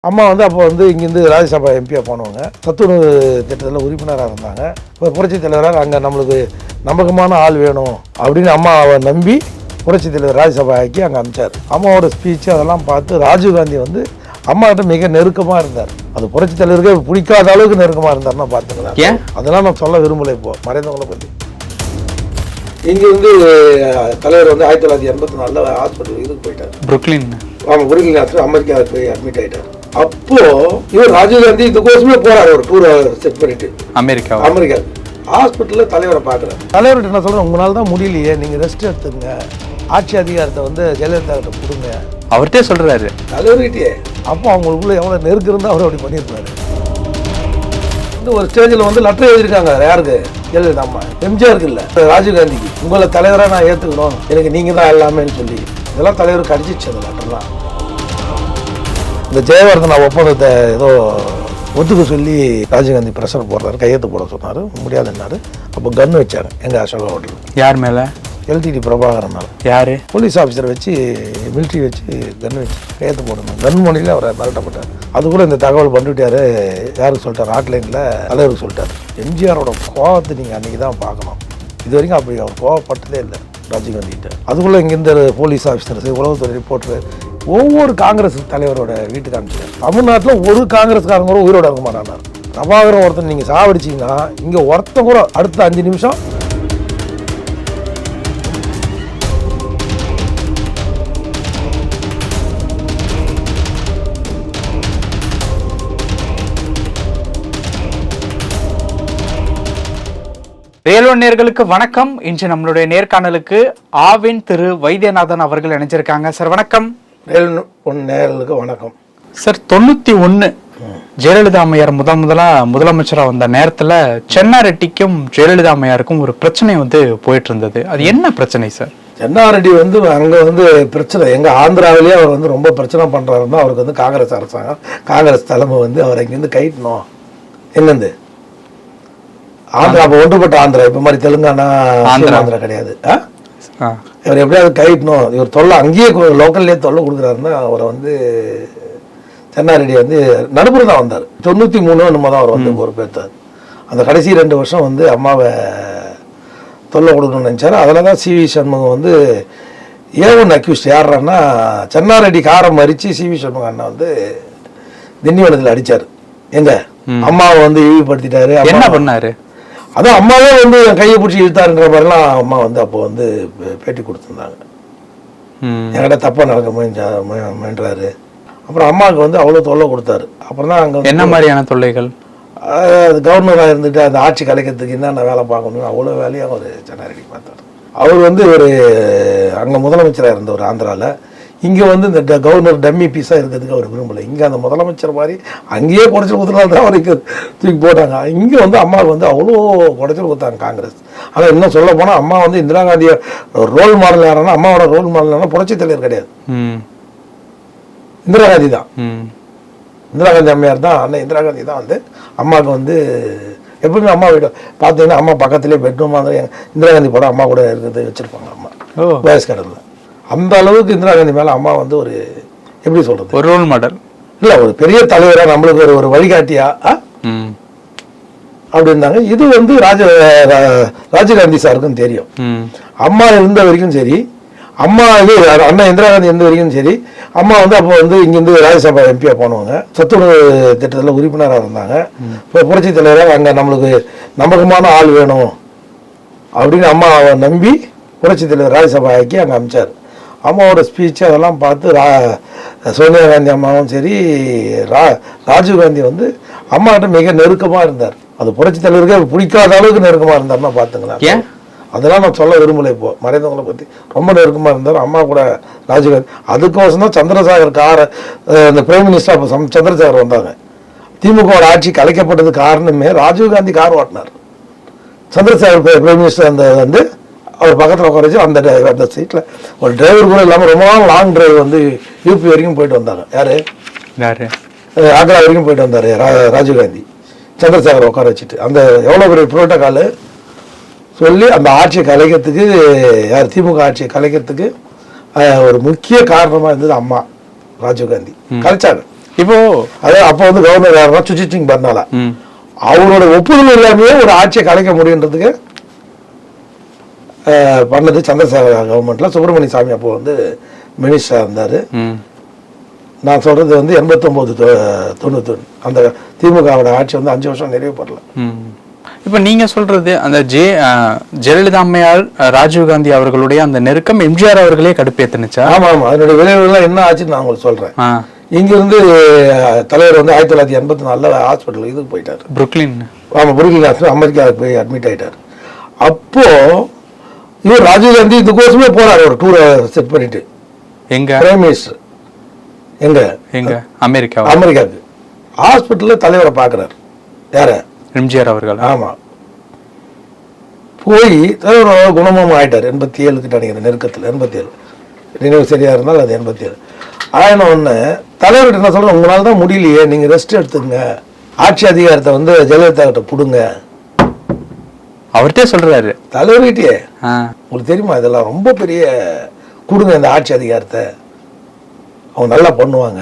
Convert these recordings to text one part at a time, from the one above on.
அம்மா வந்து அப்போ வந்து இங்கேருந்து ராஜ்யசபா எம்பியாக போனவங்க, சத்துணவு திட்டத்தில் உறுப்பினராக இருந்தாங்க. இப்போ புரட்சித் தலைவராக அங்கே நம்மளுக்கு நம்பகமான ஆள் வேணும் அப்படின்னு அம்மாவை நம்பி புரட்சித் தலைவர் ராஜ்யசபா ஆக்கி அங்கே அனுப்பிச்சார். அம்மாவோட ஸ்பீச்சு அதெல்லாம் பார்த்து ராஜீவ்காந்தி வந்து அம்மாக்கிட்ட மிக நெருக்கமாக இருந்தார். அது புரட்சித் தலைவருக்கே பிடிக்காத அளவுக்கு நெருக்கமாக இருந்தார்னா பார்த்துக்கலாம். அதெல்லாம் நான் சொல்ல விரும்பலை. இப்போ மறைந்தவங்களை பற்றி இங்கே வந்து தலைவர் வந்து 1984 ஹாஸ்பிட்டல் இதுக்கு போயிட்டார், புருக்லின். ஆமாம், புருக்லின் ஹாஸ்பிட்டல் அமெரிக்காவுக்கு போய் அட்மிட் ஆகிட்டார். அப்போ இவர் ராஜீவ்காந்தி இதுக்கோசமே போறாரு, ஒரு டூர் செட் பண்ணிட்டு அமெரிக்கா ஹாஸ்பிட்டலில் தலைவரை பார்க்குறாரு. தலைவர்கிட்ட என்ன சொல்கிறேன், உங்களால் தான் முடியலையே, நீங்கள் ரெஸ்ட் எடுத்துங்க, ஆட்சி அதிகாரத்தை வந்து ஜெயலலிதா கிட்ட கொடுங்க அவர்கிட்டே சொல்கிறாரு தலைவர்கிட்டயே. அப்போ அவங்களுக்குள்ள எவ்வளோ நெருக்கு இருந்தால் அவர் அப்படி பண்ணியிருப்பாரு. வந்து ஒரு ஸ்டேஜில் வந்து லெட்டர் எழுதியிருக்காங்க. யாருக்கு? ஜெயலலிதா அம்மா. எம்ஜிஆருக்கு இல்லை, ராஜீவ்காந்திக்கு. உங்களை தலைவராக நான் ஏற்றுக்கணும், எனக்கு நீங்கள் தான் எல்லாமேன்னு சொல்லி இதெல்லாம் தலைவருக்கு அடிச்சிச்சு அந்த லெட்டர்லாம். இந்த ஜெயவர்தனா ஒப்பந்தத்தை ஏதோ ஒத்துக்க சொல்லி ராஜீவ்காந்தி ப்ரெஷர் போடுறாரு, கையெழுத்து போட சொன்னார், முடியாதுன்னாரு. அப்போ கன் வச்சாங்க எங்கள் அசோகா ஹோட்டல். யார் மேலே? எல்டிடி பிரபாகரன் மேலே. யார்? போலீஸ் ஆஃபீஸரை வச்சு, மிலிட்ரி வச்சு கன் வச்சு கையெழுத்து போடணும். கன் மொழியில் அவரை மிரட்டப்பட்டார். அது கூட இந்த தகவல் பண்ணிவிட்டாரு. யாருக்கு சொல்லிட்டார்? ஹாட்லைனில் தலைவருக்கு சொல்லிட்டார். எம்ஜிஆரோட கோவத்தை நீங்கள் அன்றைக்கி தான் பார்க்கணும். இது வரைக்கும் அப்படி அவர் கோவப்பட்டதே இல்லை ராஜீவ்காந்திகிட்ட. அதுக்குள்ளே இங்கேருந்து போலீஸ் ஆஃபீஸர், உளவுத்துறை ரிப்போர்ட்டர், ஒவ்வொரு காங்கிரஸ் தலைவரோட வீட்டுக்கு அனுப்பிச்சார். தமிழ்நாட்டில் ஒரு காங்கிரஸ்காரங்க கூட உயிரோட இருக்க மாட்டானார். பிரபாகரன் ஒருத்தன் நீங்கள் சாவடிச்சிங்கன்னா இங்கே ஒருத்தன் கூட அடுத்த 5 நிமிஷம் ரியல் நேயர்களுக்கு வணக்கம். இன்று நம்மளுடைய நேர்காணலுக்கு ஆவின் திரு வைத்தியநாதன் அவர்கள் இணைஞ்சிருக்காங்க. சார் வணக்கம். நேயர்களுக்கு வணக்கம் சார். 91 ஜெயலலிதா அம்மையார் முதலமைச்சரா வந்த நேரத்துல சென்னாரெட்டிக்கும் ஜெயலலிதா அம்மையாருக்கும் ஒரு பிரச்சனை வந்து போயிட்டு இருந்தது. அது என்ன பிரச்சனை சார்? சென்னாரெட்டி வந்து அங்கே வந்து பிரச்சனை, எங்கள் ஆந்திராவிலேயே அவர் வந்து ரொம்ப பிரச்சனை பண்ணுறாருன்னா அவருக்கு வந்து காங்கிரஸ் அரசாங்கம், காங்கிரஸ் தலைமை வந்து அவர் இங்கேருந்து கைட்டணும். என்னது ஆந்திரா, அப்போ ஒன்றுபட்ட ஆந்திரா, இப்போ மாதிரி தெலுங்கானா ஆந்திரா கிடையாது. இவர் எப்படியாவது கைட்டணும், இவர் தொல்லை அங்கேயே லோக்கல்லே தொல்லை கொடுக்குறாருன்னா அவரை வந்து சென்னாரெட்டி வந்து நடுப்புற தான் வந்தார். 93 என்னமோ தான் அவர் வந்து பொறுப்பேற்றார். அந்த கடைசி 2 வருஷம் வந்து அம்மாவை தொல்லை கொடுக்கணும்னு நினச்சார். அதில் தான் சிவி சண்முகம் வந்து ஏவன் அக்யூஸ்ட் யாருன்னா சென்னாரெட்டி காரம் மறித்து சிவி சண்முகம் அண்ணா வந்து திண்டிவனத்தில் அடித்தார். எங்க அம்மாவை வந்து இழிவுபடுத்திட்டாரு. என்ன பண்ணாரு? அதான் அம்மாவே வந்து கையை பிடிச்சி இழுத்தாருன்ற மாதிரிலாம் அம்மா வந்து அப்போ வந்து பேட்டி கொடுத்துருந்தாங்க. என்கிட்ட தப்பாக நடக்க முயன்றாரு. அப்புறம் அம்மாவுக்கு வந்து அவ்வளோ தொல்லை கொடுத்தாரு. அப்புறம் தான் அங்கே என்ன மாதிரியான தொல்லைகள்? கவர்னராக இருந்துட்டு அந்த ஆட்சி கலைக்கிறதுக்கு என்னென்ன வேலை பார்க்கணும் அவ்வளோ வேலையும் அவர் சென்னாரெட்டி பார்த்தார். அவர் வந்து ஒரு அங்கே முதலமைச்சராக இருந்தவர் ஆந்திராவில். இங்கே வந்து இந்த கவர்னர் டம்மி பீஸாக இருக்கிறதுக்கு அவர் விரும்பலை. இங்கே அந்த முதலமைச்சர் மாதிரி அங்கேயே குறைச்சல் கொடுத்தனால தான் அவருக்கு தூக்கி போட்டாங்க. இங்கே வந்து அம்மாவுக்கு வந்து அவ்வளோ குறைச்சல் கொடுத்தாங்க காங்கிரஸ். ஆனால் இன்னும் சொல்ல போனால் அம்மா வந்து இந்திரா காந்தியை ரோல் மாடல் யாருன்னா, அம்மாவோட ரோல் மாடல்னா புரட்சி தலைவர் கிடையாது, இந்திரா காந்தி தான். இந்திரா காந்தி அம்மையார் தான், அண்ணன் இந்திரா காந்தி தான் வந்து அம்மாவுக்கு வந்து எப்பவுமே அம்மா வீடு பார்த்தீங்கன்னா அம்மா பக்கத்துலேயே பெட்ரூம் மாதிரி இந்திரா காந்தி படம் அம்மா கூட இருக்கிறது வச்சுருப்பாங்க. அம்மா வயசு கடலில் அந்த அளவுக்கு இந்திரா காந்தி மேலே அம்மா வந்து ஒரு எப்படி சொல்கிறது, ஒரு ரோல் மாடல் இல்லை, ஒரு பெரிய தலைவராக நம்மளுக்கு ஒரு வழிகாட்டியா அப்படி இருந்தாங்க. இது வந்து ராஜீவ்காந்தி சாருக்கும் தெரியும். அம்மா இருந்த வரைக்கும் சரி, அம்மா இது அண்ணா இந்திரா காந்தி இருந்த வரைக்கும் சரி, அம்மா வந்து அப்போ வந்து இங்கேருந்து ராஜ்யசபா எம்பியாக போனவங்க, சத்துணவு திட்டத்தில் உறுப்பினராக இருந்தாங்க. இப்போ புரட்சித் தலைவராக அங்கே நம்மளுக்கு நம்பகமான ஆள் வேணும் அப்படின்னு அம்மாவை நம்பி புரட்சித் தலைவர் ராஜ்யசபா ஆக்கி அங்கே அனுப்பிச்சார். அம்மாவோட ஸ்பீச்சு அதெல்லாம் பார்த்து சோனியா காந்தி அம்மாவும் சரி, ராஜீவ்காந்தி வந்து அம்மாக்கிட்ட மிக நெருக்கமாக இருந்தார். அது புரட்சித் தலைவருக்கே பிடிக்காத அளவுக்கு நெருக்கமாக இருந்தார்னா பார்த்துங்களேன். அதெல்லாம் நான் சொல்ல விரும்பலை. இப்போ மறைந்தவங்களை பற்றி ரொம்ப நெருக்கமாக இருந்தார் அம்மா கூட ராஜீவ்காந்தி. அதுக்கோசம் தான் சந்திரசேகர் இந்த பிரைம் மினிஸ்டர் அப்போ சந்திரசேகர் வந்தாங்க. திமுக ஆட்சி கலைக்கப்பட்டது காரணமே ராஜீவ்காந்தி கார் ஓட்டினார். சந்திரசேகர் பிரைம் மினிஸ்டர் அந்த வந்து அவர் பக்கத்தில் உட்கார வச்சு அந்த சீட்டில் ஒரு டிரைவர் கூட இல்லாமல் ரொம்ப நாள் லாங் டிரைவ் வந்து யூபி வரைக்கும் போயிட்டு வந்தாங்க. யார்? ஆக்ரா வரைக்கும் போயிட்டு வந்தார் ராஜீவ்காந்தி. சந்திரசேகர் உட்கார வச்சுட்டு அந்த எவ்வளோ பெரிய புரோட்டோக்கால் சொல்லி அந்த ஆட்சியை கலைக்கிறதுக்கு, யார் திமுக ஆட்சியை கலைக்கிறதுக்கு ஒரு முக்கிய காரணமாக இருந்தது அம்மா ராஜீவ்காந்தி. கலைச்சாங்க. இப்போ அதாவது அப்போ வந்து கவர்னர் யாருன்னா சுர்ஜித் சிங் பர்னாலா. அவரோட ஒப்புதல் இல்லாமயே ஒரு ஆட்சியை கலைக்க முடியுன்றதுக்கு பண்ணது சந்திரசேகர கவர்மெண்ட்ல. சுப்பிரமணிய சாமி அப்போ வந்து மினிஸ்டரா இருந்தாரு. நான் சொல்றது வந்து 89 91 அந்த திமுகவோட ஆட்சி வந்து 5 வருஷம் நிறைவு பண்ணல. இப்ப நீங்க சொல்றது அந்த ஜெயலலிதா அம்மையார் ராஜீவ்காந்தி அவர்களுடைய அந்த நெருக்கம் எம்ஜிஆர் அவர்களே கடுப்பேத்துனுச்சா? ஆமா ஆமா, அதனுடைய விளைவுகள்லாம் என்ன ஆச்சுன்னு நான் உங்களுக்கு சொல்றேன். இங்க இருந்து தலைவர் வந்து 1984 ஹாஸ்பிட்டல் இதுக்கு போயிட்டாரு, புருக்லின். ஆமா, புருக்லின் ஹாஸ்பிட்டல், அமெரிக்காவுக்கு போய் அட்மிட் ஆயிட்டாரு. அப்போ இவர் ராஜீவ்காந்தி இதுக்கோசமே போறாரு, ஒரு டூரை செட் பண்ணிட்டு. எங்க பிரைம் மினிஸ்டர் எங்க அமெரிக்காவுக்கு ஹாஸ்பிட்டல்ல தலைவரை பாக்குறாரு. யார? எம்ஜிஆர் அவர்கள். ஆமா, போய் தலைவர் குணமும் ஆயிட்டாரு 87 நினைக்கிறேன், நெருக்கத்தில் 87 நினைவு சரியா இருந்தால் அது 87 ஆயின ஒண்ணு. தலைவர் என்ன சொல்ற, உங்களால தான் முடியலையே, நீங்க ரெஸ்ட் எடுத்துங்க, ஆட்சி அதிகாரத்தை வந்து ஜெயலலிதா கிட்ட புடுங்க. அவர்கிட்ட சொல்றாரு, தலைவர்கிட்டயே. உங்களுக்கு தெரியுமா, இதெல்லாம் ரொம்ப பெரிய கொடுங்க இந்த ஆட்சி அதிகாரத்தை, அவங்க நல்லா பண்ணுவாங்க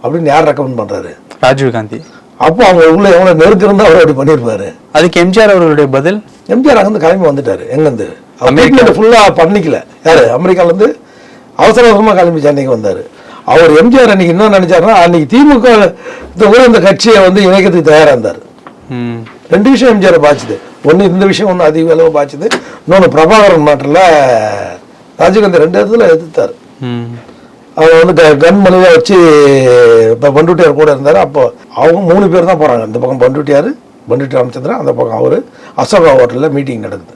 அப்படின்னு யார் ரெக்கமெண்ட் பண்றாரு? ராஜீவ்காந்தி. அப்போ அவங்க உள்ள எவ்வளவு நெருக்கம் இருந்தா அவர் அப்படி பண்ணிருப்பாரு. அதுக்கு எம்ஜிஆர் அவர்களுடைய பதில், எம்ஜிஆர் அங்கிருந்து கிளம்பி வந்துட்டாரு. எங்கிருந்து? அமெரிக்கா ஃபுல்லா பண்ணிக்கல. யாரு? அமெரிக்கால இருந்து அவசர அவசரமா கிளம்பி சென்னைக்கு வந்தாரு. அவர் எம்ஜிஆர் அன்னைக்கு என்ன நினைச்சாருன்னா, அன்னைக்கு திமுக இந்த கட்சியை வந்து இணைக்கிறதுக்கு தயாரா இருந்தாரு. 2 விஷயம் எம்ஜிஆர் பாய்ச்சுது. ஒண்ணு இந்த விஷயம், ஒண்ணு அதிக அளவு பாய்ச்சுது. இன்னொன்னு பிரபாகரன் மாட்டில் ராஜீவ்காந்தி 2 இடத்துல எதிர்த்தாரு. அவர் வந்து கன் மணில வச்சு இப்போ பண்டுட்டியார் கூட இருந்தாரு. அப்போ அவங்க 3 பேர் தான் போறாங்க. இந்த பக்கம் பண்டுட்டி ராமச்சந்திரன், அந்த பக்கம் அவரு. அசோகா ஹோட்டலில் மீட்டிங் நடக்குது,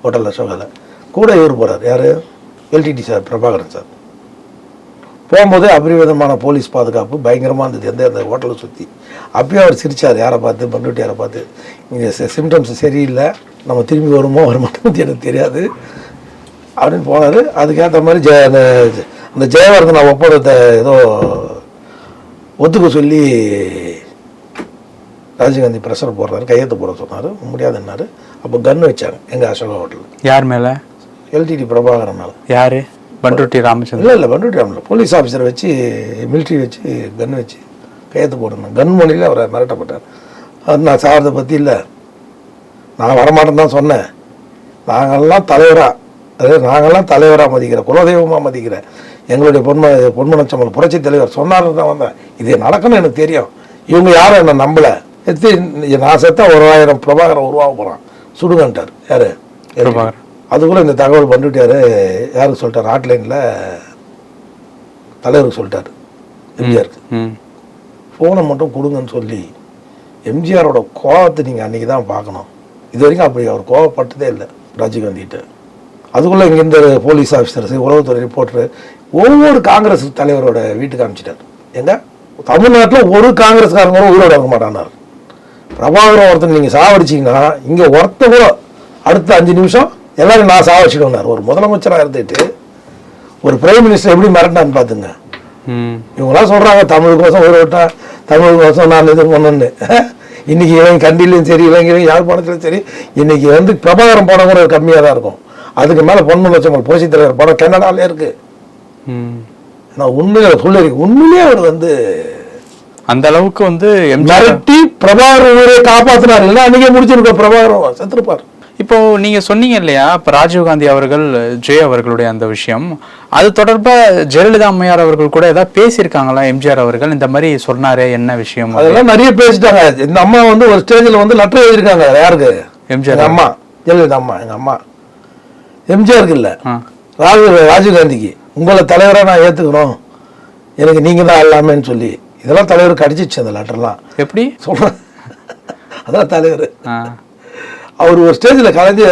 ஹோட்டல் அசோகாவில். கூட இவர் போறாரு. யாரு? LTD sir, Prabhakaran sir. போகும்போது அபரிவிதமான போலீஸ் பாதுகாப்பு பயங்கரமாக இருந்தது எந்த ஹோட்டலை சுற்றி. அப்பயும் அவர் சிரிச்சார். யாரை பார்த்து? பண்டுட்டியாரை பார்த்து. இங்கே சிம்டம்ஸ் சரியில்லை, நம்ம திரும்பி வருமோ வரமாட்டோம் எனக்கு தெரியாது அப்படின்னு போனார். அதுக்கேற்ற மாதிரி அந்த ஜெயவர்தனா ஒப்பந்தத்தை ஏதோ ஒத்துக்க சொல்லி ராஜீவ்காந்தி ப்ரெஷர் போடுறாரு, கையெழுத்து போட சொன்னார். முடியாதுன்னாரு. அப்போ கன் வச்சாங்க எங்கள் அசோகா ஹோட்டல். யார் மேலே? எல்டிடி பிரபாகரன் மேலே. யார்? பண்டுட்டி ராமச்சந்திரன். இல்லை பண்டுட்டி ராமச்சந்திரன் போலீஸ் ஆஃபீஸரை வச்சு, மிலிட்ரி வச்சு கன் வச்சு கையெழுத்து போடணும். கன் மொழியில் அவரை மிரட்டப்பட்டார். அது நான் சாகிறத பற்றி இல்லை, நான் வரமாட்டேன்னு தான் சொன்னேன். நாங்கள்லாம் தலைவராக மதிக்கிறேன், குலதெய்வமாக மதிக்கிறேன். எங்களுடைய பொன்மனச்சம்பல் புரட்சி தலைவர் சொன்னார்னு தான் வந்தேன். இது நடக்குன்னு எனக்கு தெரியும். இவங்க யாரும் என்ன நம்பலை. நான் செத்தா 1000 பிரபாகரன் உருவாக போகிறான், சுடுங்கன்ட்டார். யாரு? பிரபாகரன். அதுக்குள்ள இந்த தகவல் பண்ணிட்டாரு. யாருக்கு சொல்லிட்டாரு? ஹாட்லைனில் தலைவருக்கு சொல்லிட்டாரு, எம்ஜிஆருக்கு. ஃபோனை மட்டும் கொடுங்கன்னு சொல்லி எம்ஜிஆரோட கோபத்தை நீங்கள் அன்றைக்கி தான் பார்க்கணும். இது வரைக்கும் அப்படி அவர் கோவப்பட்டதே இல்லை ராஜீவ்காந்திகிட்ட. அதுக்குள்ளே இங்கேருந்து போலீஸ் ஆஃபீஸர்ஸ், உளவுத்துறை ரிப்போர்ட்டரு, ஒவ்வொரு காங்கிரஸ் தலைவரோட வீட்டுக்கு அனுப்பிச்சிட்டார். எங்க தமிழ்நாட்டில் ஒரு காங்கிரஸ்காரங்களும் உயிரோட இருக்க மாட்டானார். பிரபாகரன் ஒருத்தர் நீங்கள் சாவடிச்சிங்கன்னா இங்கே ஒருத்த கூட அடுத்த 5 நிமிஷம் எல்லாரும் நான் சாவடிச்சிடுவார். ஒரு முதலமைச்சராக இருந்துட்டு ஒரு பிரைம் மினிஸ்டர் எப்படி மிரட்டான்னு பார்த்துங்க. இவங்களாம் சொல்கிறாங்க தமிழுக்கோசம் உயிரை விட்டா, தமிழுக்கோசம் நான் இது பண்ணணுன்னு. இன்னைக்கு இவங்க கண்டிலையும் சரி, இளைஞரையும் யாழ்ப்பாணத்திலும் சரி, இன்னைக்கு வந்து பிரபாகரன் படம் கூட கம்மியாக தான் இருக்கும். அதுக்கு மேலே பொன்மனச்சம்பல் புரட்சி தலைவர் படம் கன்னடாலே இருக்கு. நான் உண்மையில சொல்லிருக்கேன், உண்மையிலேயே அவர் வந்து அந்த அளவுக்கு வந்து மிரட்டி பிரபாகரன் உயிரை காப்பாற்றினார். இல்லை அன்னைக்கே முடிச்சிருக்க, பிரபாகரன் செத்துருப்பார். இப்போ நீங்க சொன்னீங்க இல்லையா, இப்ப ராஜீவ்காந்தி அவர்கள் ஜெய அவர்களுடைய அந்த விஷயம், அது தொடர்பா ஜெயலலிதா அம்மையார் அவர்கள் கூட ஏதாவது பேசியிருக்காங்களா? எம்ஜிஆர் அவர்கள் இந்த மாதிரி சொன்னாரே, என்ன விஷயம்? அதெல்லாம் நிறைய பேசிட்டாங்க. இந்த அம்மா வந்து ஒரு ஸ்டேஜில் வந்து லெட்டர் எழுதியிருக்காங்க. யாருக்கு? எம்ஜிஆர் அம்மா, ஜெயலலிதா அம்மா. எங்க அம்மா எம்ஜிஆருக்கு இல்லை, ராஜீவ்காந்திக்கு. உங்களை தலைவராக நான் ஏற்றுக்கணும், எனக்கு நீங்கள் தான் எல்லாமேன்னு சொல்லி. இதெல்லாம் தலைவருக்கு அடிச்சிச்சு அந்த லெட்டர்லாம். எப்படி சொல்கிறேன்? அதான் தலைவர் அவர் ஒரு ஸ்டேஜில் கலைஞ்சு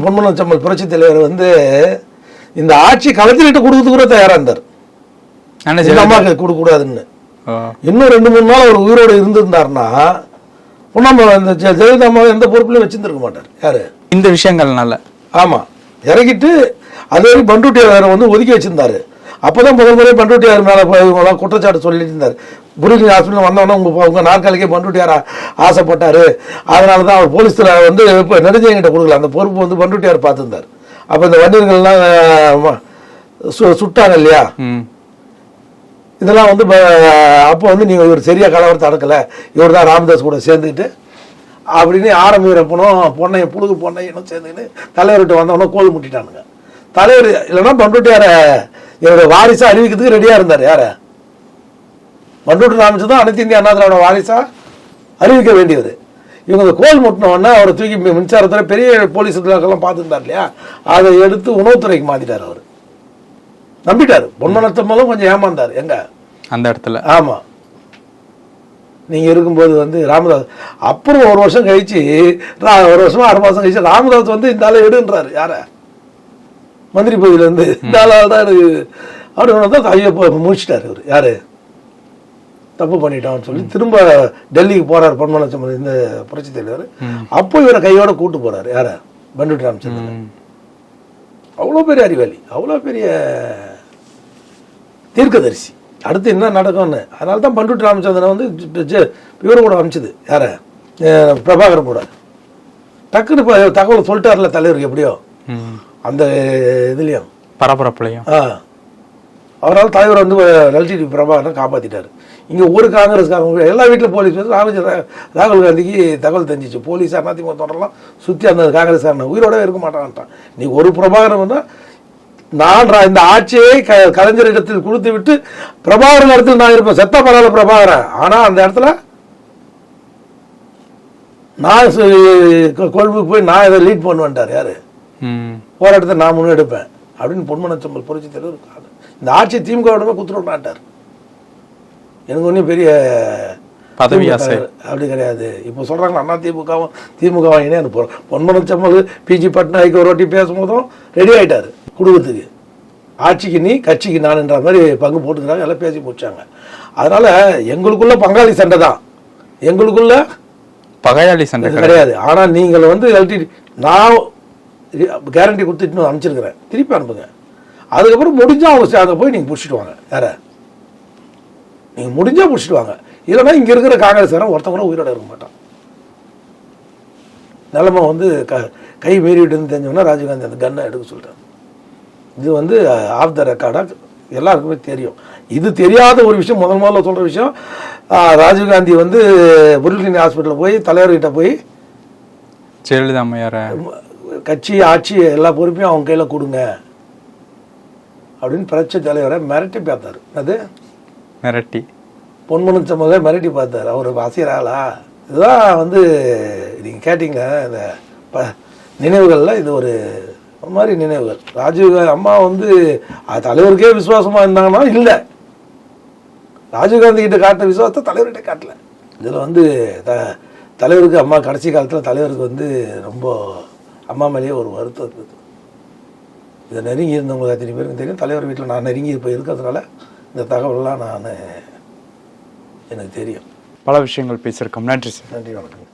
பொன்மனச்சம்பல் புரட்சி தலைவர் வந்து இந்த ஆட்சி கலைஞர்கிட்ட கொடுக்கறது கூட தயாராக இருந்தார். அம்மாவுக்கு கொடுக்கக்கூடாதுன்னு. இன்னும் 2-3 நாள் அவர் உயிரோடு இருந்திருந்தாருன்னா இந்த ஜெயலலிதா அம்மாவை எந்த பொறுப்புலையும் வச்சிருந்துருக்க மாட்டார். யாரு? இந்த விஷயங்கள்னால. ஆமாம், இறக்கிட்டு அதே பண்டுட்டியார் வந்து ஒதுக்கி வச்சிருந்தாரு. அப்போதான் முதல் முறை பண்டுட்டியார் மேலே இவங்களாம் குற்றச்சாட்டு சொல்லிட்டு இருந்தார். புரிஞ்சு ஹாஸ்பிட்டல் வந்தோடனே உங்கள் நாற்காலிக்கே பண்டுட்டியார் ஆசைப்பட்டார், அதனால தான் அவர் போலீஸில் வந்து இப்போ நெடுஞ்செயங்கிட்ட கொடுக்கல, அந்த பொறுப்பு வந்து பண்டுட்டியார் பார்த்துருந்தார். அப்போ இந்த வண்டியர்கள்லாம் சுட்டாங்க இல்லையா, இதெல்லாம் வந்து அப்போ வந்து நீங்கள் இவர் சரியாக கலவரத்தை அடக்கலை, இவர் தான் ராமதாஸ் கூட சேர்ந்துக்கிட்டு அப்படின்னு ஆரம்பிக்கிறப்பனும் பொண்ணையும் புழுகு பொண்ணையும் சேர்ந்துக்கிட்டு தலைவர்கிட்ட வந்தவொடனே கோல் முட்டிட்டானுங்க. தலைவர் இல்லைன்னா பண்ருட்டியார இவருடைய வாரிசாக அறிவிக்கிறதுக்கு ரெடியாக இருந்தார். யாரை? பண்ருட்டி ராமச்சந்திரன் அனைத்து இந்திய அண்ணா திராவிட வாரிசாக அறிவிக்க வேண்டியவர். இவங்க கோல் முட்டினோடனே அவரை தூக்கி மின்சாரத்துறை பெரிய போலீஸ் எல்லாம் பார்த்துருந்தார் இல்லையா, அதை எடுத்து உணவுத்துறைக்கு மாற்றிட்டார். அவர் நம்பிட்டார். பொன்மனத்து மூலம் கொஞ்சம் ஏமாந்தார். எங்க அந்த இடத்துல. ஆமாம், நீங்கள் இருக்கும்போது வந்து ராமதாஸ் அப்புறம் ஒரு வருஷம் கழிச்சு, ஒரு வருஷமா 6 மாதம் கழிச்சு ராமதாஸ் வந்து இந்த ஆளை எடுன்றாரு. யாரை? மந்திரி பகுதியிலேருந்து இந்த ஆளால் தான் எனக்கு அப்படி தான் ஐயோ முடிச்சிட்டாரு. இவர் யாரு? தப்பு பண்ணிட்டான்னு சொல்லி திரும்ப டெல்லிக்கு போறாரு பொன்மனச்சம்பல், இந்த புரட்சி தலைவர். அப்போ இவரை கையோட கூட்டு போறாரு. யார? பண்ருட்டி ராமச்சந்திரன். அவ்வளோ பெரிய அறிவாளி, அவ்வளோ பெரிய தீர்க்கதரிசி. அடுத்து என்ன நடக்கும்னு. அதனால தான் பண்ருட்டி ராமச்சந்திரன் வந்து இவரு கூட அமைச்சது. யார? பிரபாகரன் கூட. டக்குன்னு தகவல் சொல்லிட்டார்ல தலைவருக்கு. எப்படியோ அந்த இதுலயும் பரபரப்புலையும் அவரால் தலைவர் வந்து லலிடி பிரபாகரன் காப்பாற்றிட்டாரு. இங்கே ஒரு காங்கிரஸ்காரங்க எல்லா வீட்டில் போலீஸ் வந்து ராகுல் காந்திக்கு தகவல் தெரிஞ்சிச்சு. போலீஸ் அதிமுக தோன்றலாம் சுற்றி அந்த காங்கிரஸ்காரன் உயிரோடவே இருக்க மாட்டான்ட்டான். நீ ஒரு பிரபாகரன் வந்தால் நான் இந்த ஆட்சியை கலைஞர் இடத்தில் கொடுத்து விட்டு பிரபாகரன் இடத்துல நான் இருப்பேன். செத்த பரவாயில்ல பிரபாகரன், ஆனால் அந்த இடத்துல நான் கொழும்புக்கு போய் நான் இதை லீட் பண்ணுவேன்ட்டார். யாரு? போராட்டத்தை நான் முன்னெடுப்பேன் அப்படின்னு பொன்மனச்சம்பல் புரட்சி தலைவர் இந்த ஆட்சியை திமுகவிடமே குத்துறாட்டார். எனக்கு ஒன்றும் பெரிய பதவி அப்படி கிடையாது. இப்போ சொல்கிறாங்க அண்ணா திமுகவும் இணைய பொன்மனச்சம்பல் பிஜி பட்நாயக்கு ஒரு வாட்டி பேசும்போதும் ரெடி ஆகிட்டார் குடும்பத்துக்கு. ஆட்சிக்கு நீ கட்சிக்கு நான்ன்ற மாதிரி பங்கு போட்டுக்கிறாங்க. எல்லாம் பேசி முடிச்சாங்க. அதனால எங்களுக்குள்ள பங்காளி சண்டை தான், எங்களுக்குள்ள பகையாளி சண்டை கிடையாது. ஆனால் நீங்கள் வந்து நான் கேரண்டி கொடுத்துட்டு அனுப்பிச்சிருக்கிறேன், திருப்பி அனுப்புங்க. அதுக்கப்புறம் முடிஞ்சால் அவங்க அங்கே போய் நீங்கள் பிடிச்சிட்டு வாங்க. யாரை? நீங்கள் முடிஞ்சால் பிடிச்சிட்டு வாங்க. இல்லைன்னா இங்கே இருக்கிற காங்கிரஸ்காரன் ஒருத்தன் கூட உயிரோட இருக்க மாட்டான். நிலைமை வந்து கை மீறிவிட்டுன்னு தெரிஞ்சோன்னா ராஜீவ்காந்தி அந்த கன்னை எடுக்க சொல்லிட்டாங்க. இது வந்து ஆஃப் த ரெக்கார்டாக எல்லாருக்குமே தெரியும். இது தெரியாத ஒரு விஷயம், முதல்ல சொல்கிற விஷயம், ராஜீவ்காந்தி வந்து புருலினி ஹாஸ்பிட்டலில் போய் தலைவர்கிட்ட போய் ஜெயலலிதா அம்மையார கட்சி ஆட்சி எல்லா பொறுப்பையும் அவங்க கையில் கொடுங்க அப்படின்னு பிரச்சனை தலைவரை மிரட்டி பார்த்தாரு. அது மிரட்டி பொன்மனச்சம்பலை மிரட்டி பார்த்தார். அவர் அசைகிறாளா? இதுதான் வந்து நீங்கள் கேட்டிங்களே இந்த நினைவுகளில் இது ஒரு மாதிரி நினைவுகள். ராஜீவ்காந்தி அம்மா வந்து தலைவருக்கே விசுவாசமாக இருந்தாங்கன்னா இல்லை, ராஜீவ்காந்தி கிட்ட காட்டின விசுவாசத்தை தலைவர்கிட்ட காட்டல. இதில் வந்து தலைவருக்கு அம்மா கடைசி காலத்தில் தலைவருக்கு வந்து ரொம்ப அம்மா மேலேயே ஒரு வருத்தம் இருக்குது. இதை நெருங்கி இருந்தவங்களுக்கு அத்தனை பேருக்கு தெரியும். தலைவர் வீட்டில் நான் நெருங்கி இப்போ இருக்கிறதுனால இந்த தகவல்லாம் எனக்கு தெரியும். பல விஷயங்கள் பேசியிருக்கோம். நன்றி சார். நன்றி, வணக்கம்.